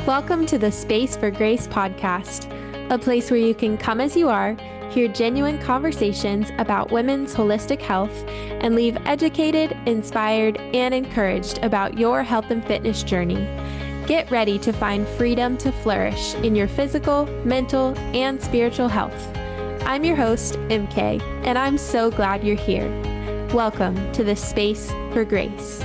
Welcome to the Space for Grace podcast, a place where you can come as you are, hear genuine conversations about women's holistic health, and leave educated, inspired, and encouraged about your health and fitness journey. Get ready to find freedom to flourish in your physical, mental, and spiritual health. I'm your host, MK, and I'm so glad you're here. Welcome to the Space for Grace.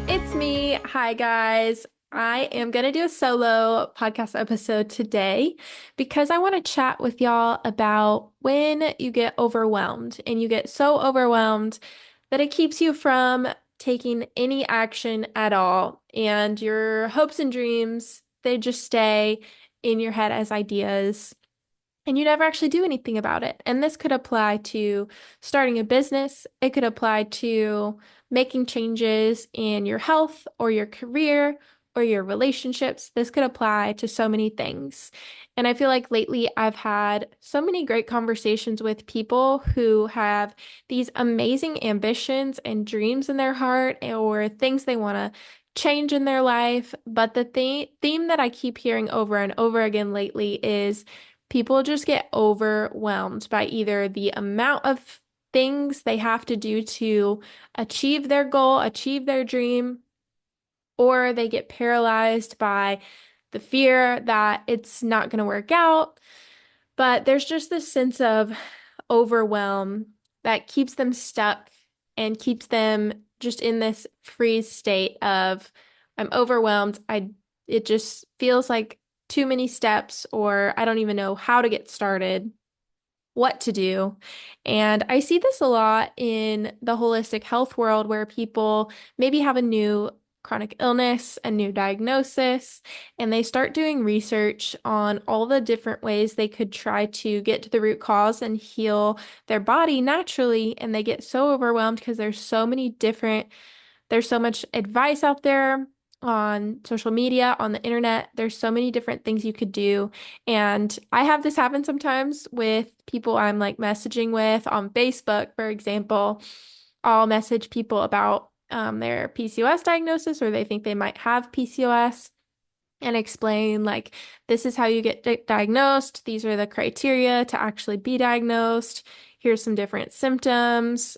It's me. Hi, guys. I am going to do a solo podcast episode today because I want to chat with y'all about when you get overwhelmed and you get so overwhelmed that it keeps you from taking any action at all. And your hopes and dreams, they just stay in your head as ideas and you never actually do anything about it. And this could apply to starting a business. It could apply to making changes in your health or your career or your relationships. This could apply to so many things. And I feel like lately I've had so many great conversations with people who have these amazing ambitions and dreams in their heart or things they want to change in their life. But the theme that I keep hearing over and over again lately is people just get overwhelmed by either the amount of things they have to do to achieve their goal, achieve their dream, or they get paralyzed by the fear that it's not going to work out. But there's just this sense of overwhelm that keeps them stuck and keeps them just in this freeze state of I'm overwhelmed. It just feels like too many steps, or I don't even know how to get started, what to do. And I see this a lot in the holistic health world where people maybe have a new chronic illness, a new diagnosis, and they start doing research on all the different ways they could try to get to the root cause and heal their body naturally. And they get so overwhelmed because there's so much advice out there on social media, on the internet. There's so many different things you could do. And I have this happen sometimes with people I'm like messaging with on Facebook, for example. I'll message people about their PCOS diagnosis or they think they might have PCOS and explain like, this is how you get diagnosed. These are the criteria to actually be diagnosed. Here's some different symptoms.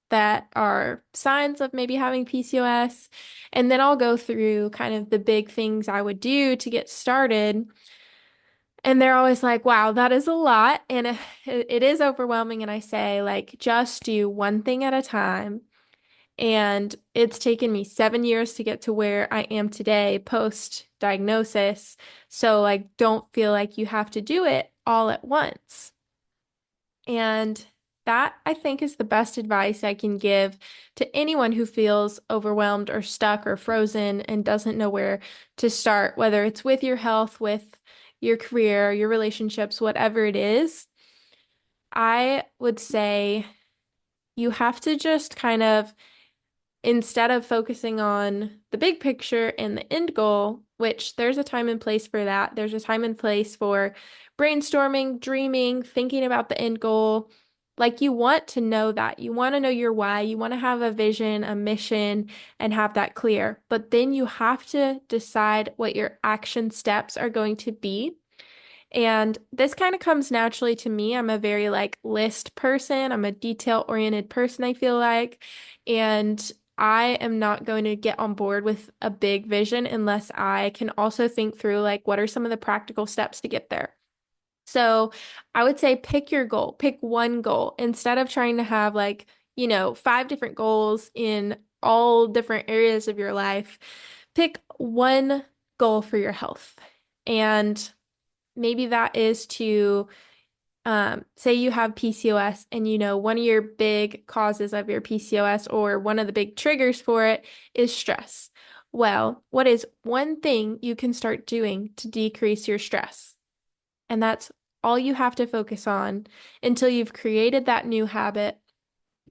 That are signs of maybe having PCOS. And then I'll go through kind of the big things I would do to get started. And they're always like, wow, that is a lot. And it is overwhelming. And I say, like, just do one thing at a time. And it's taken me 7 years to get to where I am today post diagnosis. So, like, don't feel like you have to do it all at once. And that, I think, is the best advice I can give to anyone who feels overwhelmed or stuck or frozen and doesn't know where to start, whether it's with your health, with your career, your relationships, whatever it is. I would say you have to just kind of, instead of focusing on the big picture and the end goal, which there's a time and place for that, there's a time and place for brainstorming, dreaming, thinking about the end goal. Like you want to know that. You want to know your why. You want to have a vision, a mission, and have that clear. But then you have to decide what your action steps are going to be. And this kind of comes naturally to me. I'm a very like list person. I'm a detail-oriented person, I feel like. And I am not going to get on board with a big vision unless I can also think through like what are some of the practical steps to get there. So I would say pick your goal, pick one goal instead of trying to have like, 5 different goals in all different areas of your life. Pick one goal for your health. And maybe that is to say you have PCOS and one of your big causes of your PCOS or one of the big triggers for it is stress. Well, what is one thing you can start doing to decrease your stress? And that's all you have to focus on until you've created that new habit.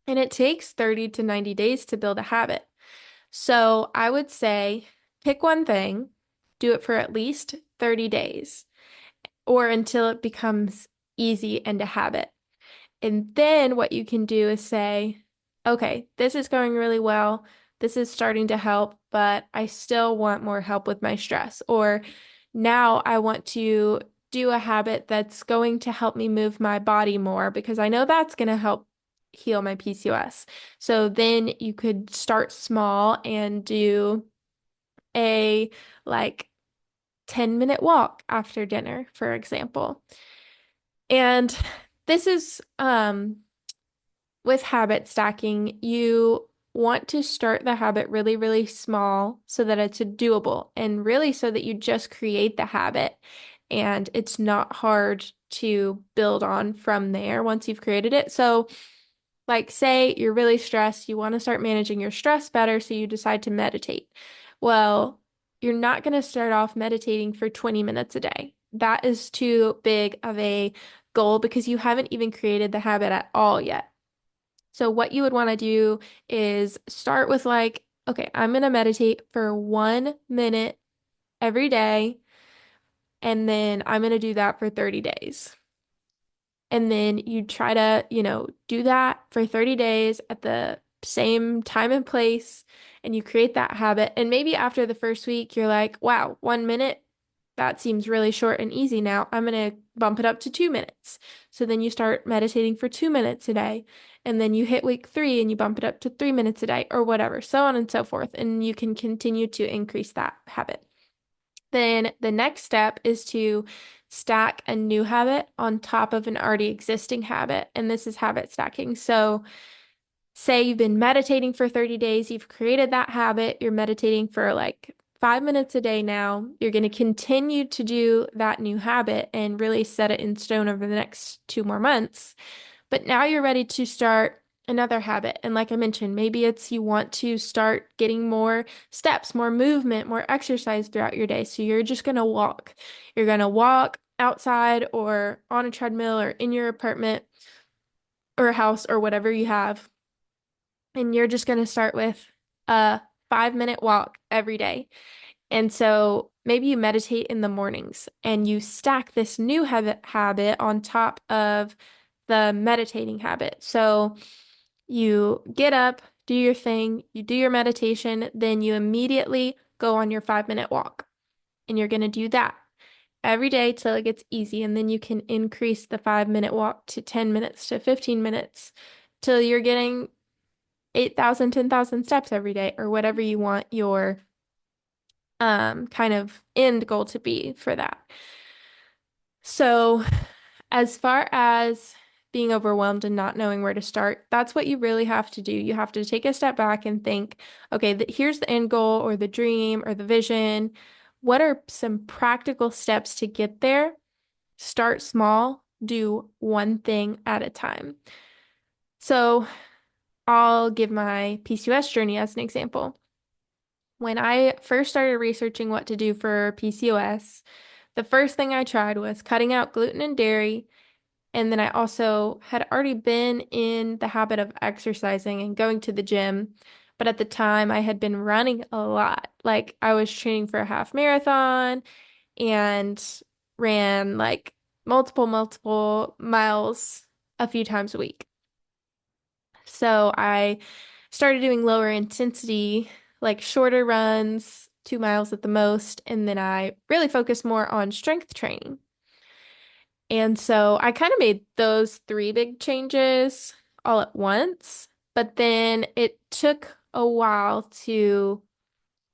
And it takes 30 to 90 days to build a habit. So I would say pick one thing, do it for at least 30 days or until it becomes easy and a habit. And then what you can do is say, okay, this is going really well. this is starting to help, but I still want more help with my stress. Or now I want to do a habit that's going to help me move my body more because I know that's going to help heal my PCOS. So then you could start small and do a like 10-minute walk after dinner, for example. And this is with habit stacking, you want to start the habit really, really small so that it's doable and really so that you just create the habit and it's not hard to build on from there once you've created it. So, like, say you're really stressed, you want to start managing your stress better, so you decide to meditate. Well, you're not going to start off meditating for 20 minutes a day. That is too big of a goal because you haven't even created the habit at all yet. So, what you would want to do is start with, like, okay, I'm going to meditate for 1 minute every day, and then I'm going to do that for 30 days. And then you try to, do that for 30 days at the same time and place, and you create that habit. And maybe after the first week, you're like, wow, 1 minute, that seems really short and easy now. I'm going to bump it up to 2 minutes. So then you start meditating for 2 minutes a day. And then you hit week 3 and you bump it up to 3 minutes a day or whatever, so on and so forth. And you can continue to increase that habit. Then the next step is to stack a new habit on top of an already existing habit. And this is habit stacking. So, say you've been meditating for 30 days, you've created that habit, you're meditating for like 5 minutes a day now. You're going to continue to do that new habit and really set it in stone over the next 2 more months. But now you're ready to start another habit. And like I mentioned, maybe it's you want to start getting more steps, more movement, more exercise throughout your day. So you're just going to walk. You're going to walk outside or on a treadmill or in your apartment or house or whatever you have. And you're just going to start with a 5-minute walk every day. And so maybe you meditate in the mornings and you stack this new habit on top of the meditating habit. So you get up, do your thing, you do your meditation, then you immediately go on your 5-minute walk. And you're going to do that every day till it gets easy. And then you can increase the 5-minute walk to 10 minutes to 15 minutes till you're getting 8,000, 10,000 steps every day or whatever you want your kind of end goal to be for that. So, as far as being overwhelmed and not knowing where to start, that's what you really have to do. You have to take a step back and think, okay, here's the end goal or the dream or the vision. What are some practical steps to get there? Start small, do one thing at a time. So, I'll give my PCOS journey as an example. When I first started researching what to do for PCOS, the first thing I tried was cutting out gluten and dairy. And then I also had already been in the habit of exercising and going to the gym. But at the time, I had been running a lot. Like I was training for a half marathon and ran like multiple miles a few times a week. So I started doing lower intensity, like shorter runs, 2 miles at the most. And then I really focused more on strength training. And so I kind of made those three big changes all at once, but then it took a while to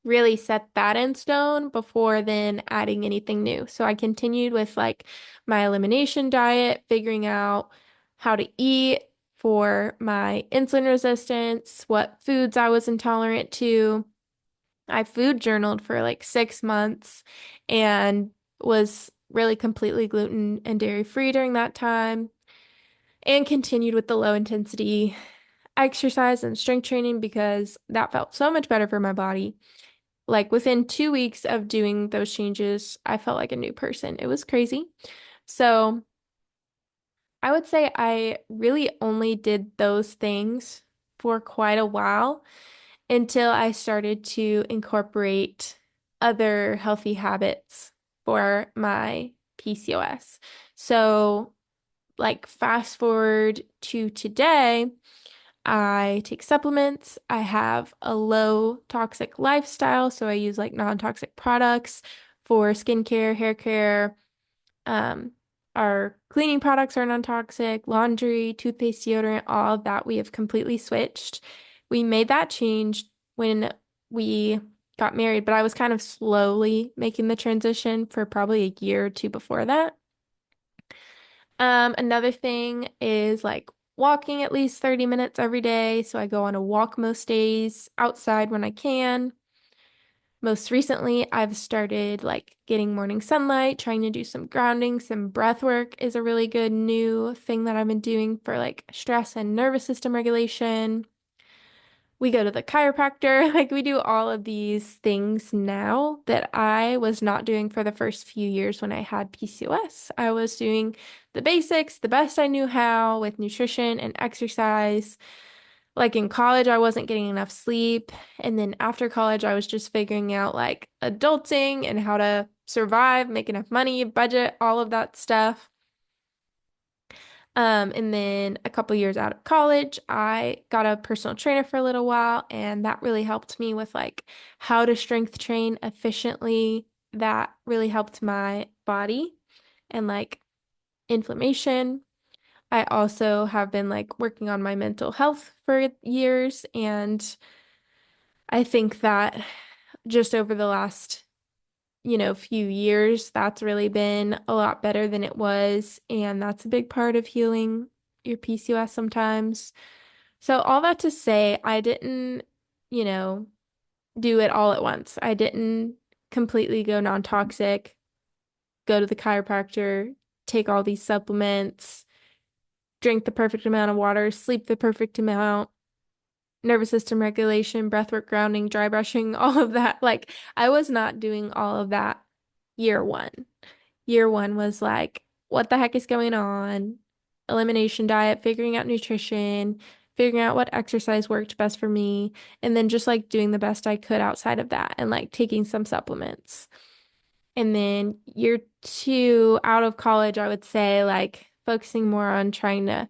really set that in stone before then adding anything new. So I continued with like my elimination diet, figuring out how to eat for my insulin resistance, what foods I was intolerant to. I food journaled for like 6 months and was really completely gluten and dairy free during that time and continued with the low intensity exercise and strength training because that felt so much better for my body. Like within 2 weeks of doing those changes, I felt like a new person. It was crazy. So I would say I really only did those things for quite a while until I started to incorporate other healthy habits for my PCOS. So, like, fast forward to today, I take supplements. I have a low toxic lifestyle, so I use like non-toxic products for skincare, hair care. Um, our cleaning products are non-toxic, laundry, toothpaste, deodorant, all of that we have completely switched. We made that change when we got married, but I was kind of slowly making the transition for probably a year or two before that. Another thing is like walking at least 30 minutes every day. So I go on a walk most days outside when I can. Most recently, I've started like getting morning sunlight, trying to do some grounding, some breath work is a really good new thing that I've been doing for like stress and nervous system regulation. We go to the chiropractor, like we do all of these things now that I was not doing for the first few years when I had PCOS. I was doing the basics, the best I knew how with nutrition and exercise. Like in college, I wasn't getting enough sleep. And then after college, I was just figuring out like adulting and how to survive, make enough money, budget, all of that stuff. And then a couple years out of college, I got a personal trainer for a little while, and that really helped me with like how to strength train efficiently. That really helped my body and like inflammation. I also have been like working on my mental health for years, and I think that just over the last, few years, that's really been a lot better than it was, and that's a big part of healing your PCOS sometimes. So all that to say, I didn't, you know, do it all at once. I didn't completely go non-toxic, go to the chiropractor, take all these supplements, drink the perfect amount of water, sleep the perfect amount, nervous system regulation, breathwork, grounding, dry brushing, all of that. Like, I was not doing all of that year one. Year one was like, what the heck is going on? Elimination diet, figuring out nutrition, figuring out what exercise worked best for me, and then just like doing the best I could outside of that and like taking some supplements. And then year two out of college, I would say like focusing more on trying to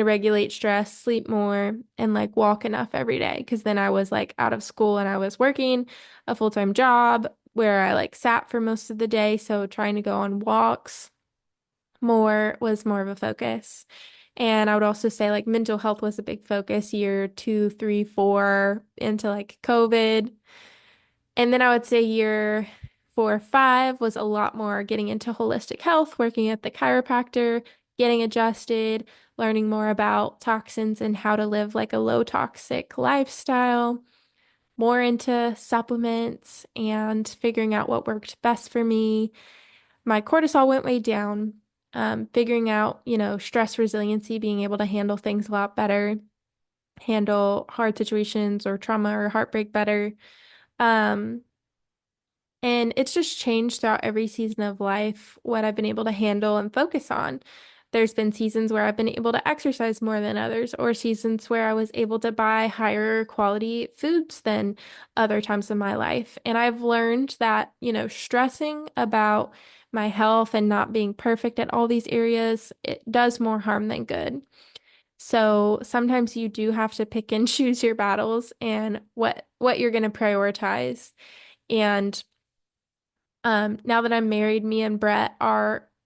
regulate stress, sleep more, and like walk enough every day. Because then I was like out of school and I was working a full-time job where I like sat for most of the day. So trying to go on walks more was more of a focus. And I would also say like mental health was a big focus year two, three, four into like COVID. And then I would say year four, five was a lot more getting into holistic health, working at the chiropractor, getting adjusted, learning more about toxins and how to live like a low toxic lifestyle, more into supplements and figuring out what worked best for me. My cortisol went way down, figuring out, stress resiliency, being able to handle things a lot better, handle hard situations or trauma or heartbreak better. Um, And it's just changed throughout every season of life what I've been able to handle and focus on. There's been seasons where I've been able to exercise more than others, or seasons where I was able to buy higher quality foods than other times in my life. And I've learned that, stressing about my health and not being perfect at all these areas, it does more harm than good. So sometimes you do have to pick and choose your battles and what you're going to prioritize. And now that I'm married, me and Brett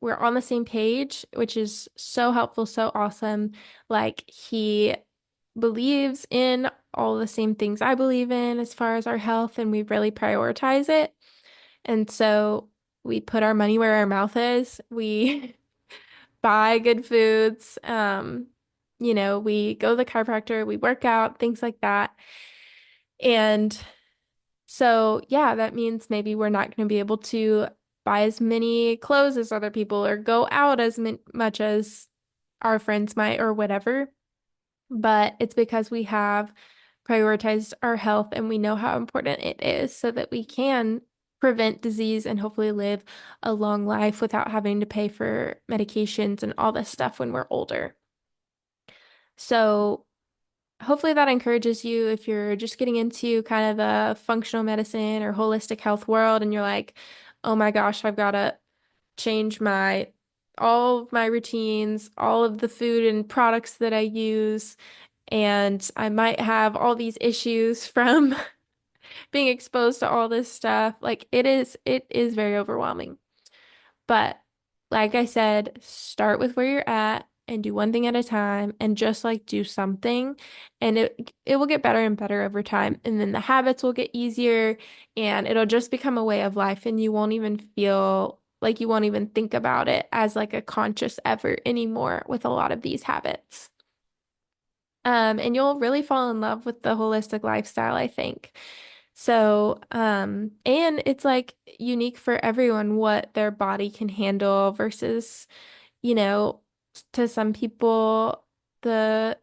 we're on the same page, which is so helpful, so awesome. Like he believes in all the same things I believe in as far as our health, and we really prioritize it. And so we put our money where our mouth is. We buy good foods. We go to the chiropractor, we work out, things like that. And so, yeah, that means maybe we're not going to be able to buy as many clothes as other people or go out as much as our friends might or whatever. But it's because we have prioritized our health and we know how important it is so that we can prevent disease and hopefully live a long life without having to pay for medications and all this stuff when we're older. So, hopefully that encourages you if you're just getting into kind of the functional medicine or holistic health world and you're like, oh my gosh, I've got to change all of my routines, all of the food and products that I use, and I might have all these issues from being exposed to all this stuff. Like it is very overwhelming. But like I said, start with where you're at and do one thing at a time and just like do something, and it will get better and better over time, and then the habits will get easier and it'll just become a way of life, and you won't even feel like you won't even think about it as like a conscious effort anymore with a lot of these habits. And you'll really fall in love with the holistic lifestyle, I think. So, and it's like unique for everyone what their body can handle versus, you know, to some people, the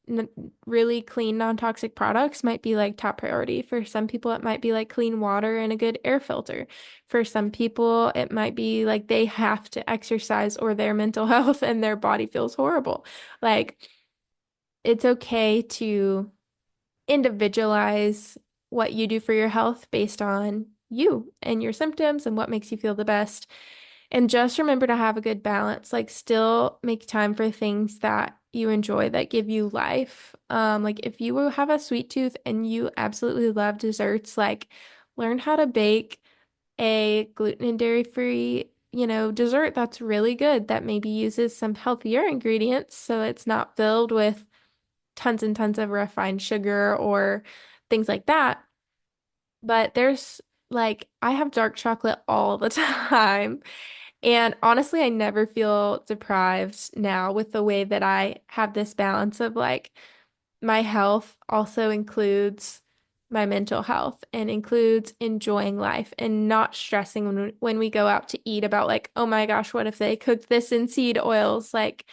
n really clean, non-toxic products might be like top priority. For some people, it might be like clean water and a good air filter. For some people, it might be like they have to exercise or their mental health and their body feels horrible. Like, it's okay to individualize what you do for your health based on you and your symptoms and what makes you feel the best. And just remember to have a good balance. Like, still make time for things that you enjoy that give you life. Like if you have a sweet tooth and you absolutely love desserts, like learn how to bake a gluten and dairy-free, dessert that's really good that maybe uses some healthier ingredients so it's not filled with tons and tons of refined sugar or things like that. But there's like, I have dark chocolate all the time. And honestly, I never feel deprived now with the way that I have this balance of like my health also includes my mental health and includes enjoying life and not stressing when we go out to eat about like, oh my gosh, what if they cooked this in seed oils? Like,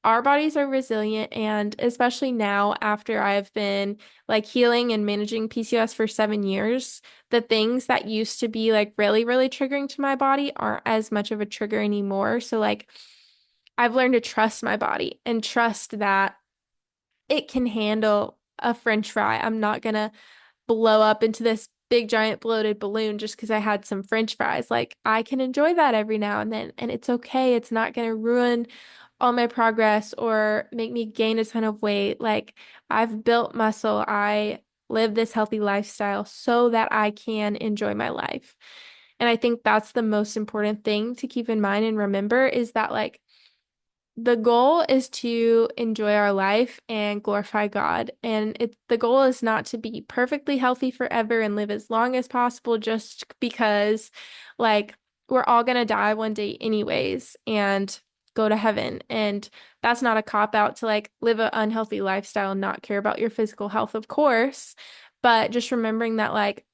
our bodies are resilient, and especially now after I've been like healing and managing PCOS for 7 years, the things that used to be like really, really triggering to my body aren't as much of a trigger anymore. So like I've learned to trust my body and trust that it can handle a French fry. I'm not gonna blow up into this big giant bloated balloon just because I had some French fries. Like I can enjoy that every now and then, and it's okay. It's not gonna ruin all my progress or make me gain a ton of weight. Like I've built muscle. I live this healthy lifestyle so that I can enjoy my life. And I think that's the most important thing to keep in mind and remember is that like the goal is to enjoy our life and glorify God. And the goal is not to be perfectly healthy forever and live as long as possible just because like we're all gonna die one day anyways and go to heaven. And that's not a cop out to like live an unhealthy lifestyle and not care about your physical health, of course. But just remembering that like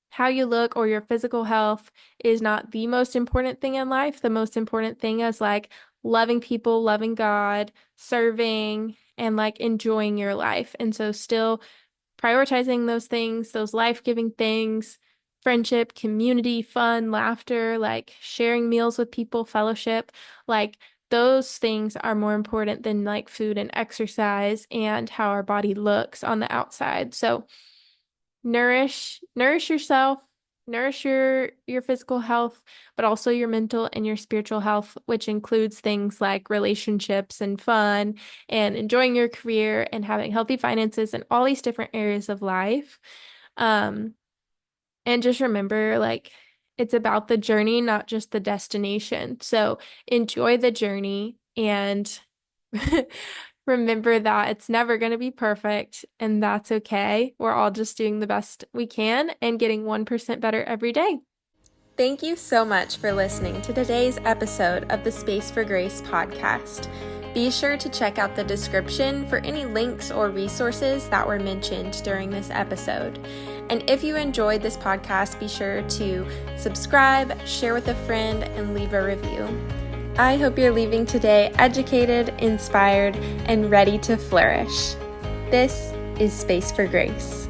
how you look or your physical health is not the most important thing in life. The most important thing is like loving people, loving God, serving, and like enjoying your life. And so, still prioritizing those things, those life-giving things, friendship, community, fun, laughter, like sharing meals with people, fellowship, like those things are more important than like food and exercise and how our body looks on the outside. So, nourish yourself, nourish your physical health, but also your mental and your spiritual health, which includes things like relationships and fun and enjoying your career and having healthy finances and all these different areas of life. Um, and just remember, like, it's about the journey, not just the destination. So enjoy the journey and remember that it's never going to be perfect, and that's okay. We're all just doing the best we can and getting 1% better every day. Thank you so much for listening to today's episode of the Space for Grace podcast. Be sure to check out the description for any links or resources that were mentioned during this episode. And if you enjoyed this podcast, be sure to subscribe, share with a friend, and leave a review. I hope you're leaving today educated, inspired, and ready to flourish. This is Space for Grace.